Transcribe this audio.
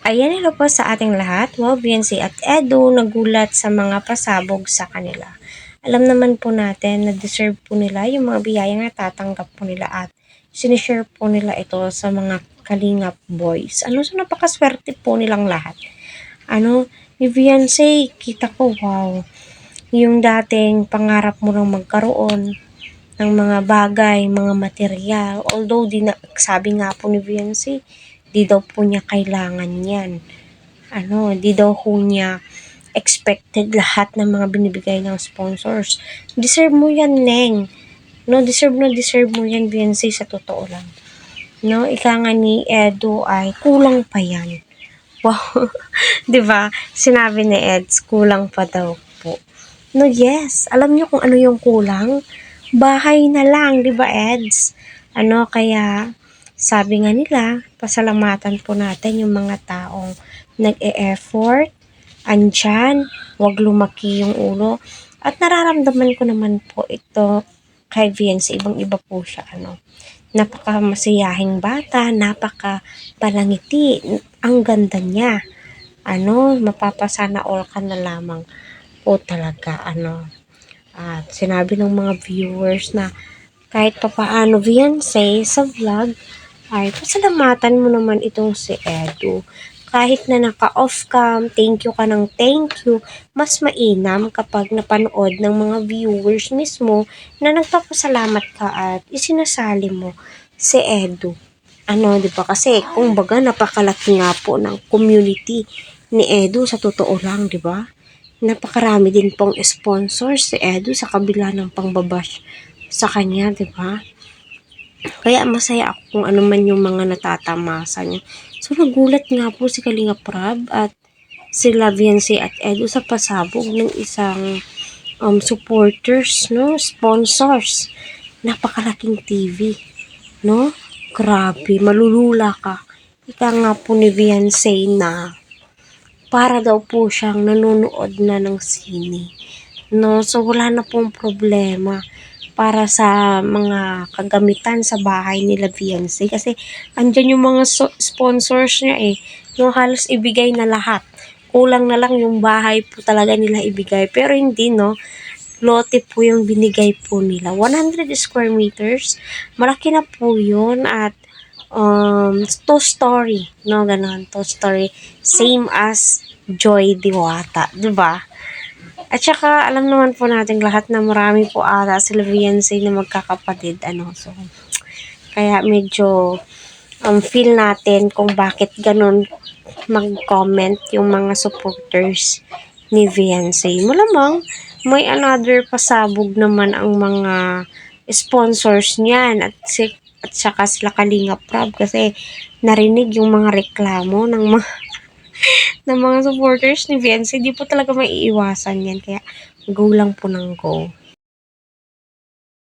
Ayan, hello po sa ating lahat. Wow, Biancy at Edu nagulat sa mga pasabog sa kanila. Alam naman po natin na deserve po nila yung mga biyayang natatanggap po nila at sinishare po nila ito sa mga Kalingap boys. So napakaswerte po nilang lahat. Ni Beyonce, kita ko, wow, yung dating pangarap mo lang magkaroon ng mga bagay, mga material. Although, sabi nga po ni Beyonce, di daw po niya kailangan yan. Di daw po niya expected lahat ng mga binibigay ng sponsors. Deserve mo yan, Neng. Deserve na deserve mo yan, Beyonce, sa totoo lang. Ika nga ni Edo ay kulang pa yan. Wow. 'Di ba? Sinabi ni Eds, kulang pa daw po. Yes. Alam niyo kung ano yung kulang? Bahay na lang, 'di ba, Eds? Kaya sabi nga nila, pasalamatan po natin yung mga taong nag-e-effort, andyan, wag lumaki yung ulo. At nararamdaman ko naman po ito kay Vian sa ibang-iba po siya, napakamasayahing bata, napaka-palangiti, ang ganda niya. Mapapasana all ka na lamang po talaga, At sinabi ng mga viewers na kahit papaano Beyonce sa vlog ay pasalamatan mo naman itong si Edu. Kahit na naka-off cam, thank you ka ng thank you, mas mainam kapag napanood ng mga viewers mismo na nagpapasalamat ka at isinasali mo si Edu. Di ba? Kasi, kumbaga, napakalaki nga po ng community ni Edu sa totoo lang, di ba? Napakarami din pong sponsors si Edu sa kabila ng pangbabash sa kanya, di ba? Kaya masaya ako kung ano man yung mga natatamasa niya. So, nagulat nga po si Kalinga Prab at si Laviancy at Edu sa pasabog ng isang supporters, sponsors. Napakalaking TV, Grabe, malulula ka. Ika nga po ni Beyonce na para daw po siyang nanonood na ng sine. So wala na pong problema para sa mga kagamitan sa bahay nila Beyonce kasi andyan yung mga sponsors niya halos ibigay na lahat. Kulang na lang yung bahay po talaga nila ibigay. Pero hindi, lote po yung binigay po nila. 100 square meters. Malaki na po yun at two-story, ganon, two-story. Same as Joy Diwata, diba? At saka, alam naman po natin lahat na marami po ata sila Beyonce na magkakapatid, so, kaya medyo, feel natin kung bakit ganon mag-comment yung mga supporters ni Beyonce. Malamang, may another pasabog naman ang mga sponsors niyan at saka sila Kalinga Prab kasi narinig yung mga reklamo ng mga supporters ni Beyonce. Di po talaga maiiwasan yan. Kaya go lang po ng go.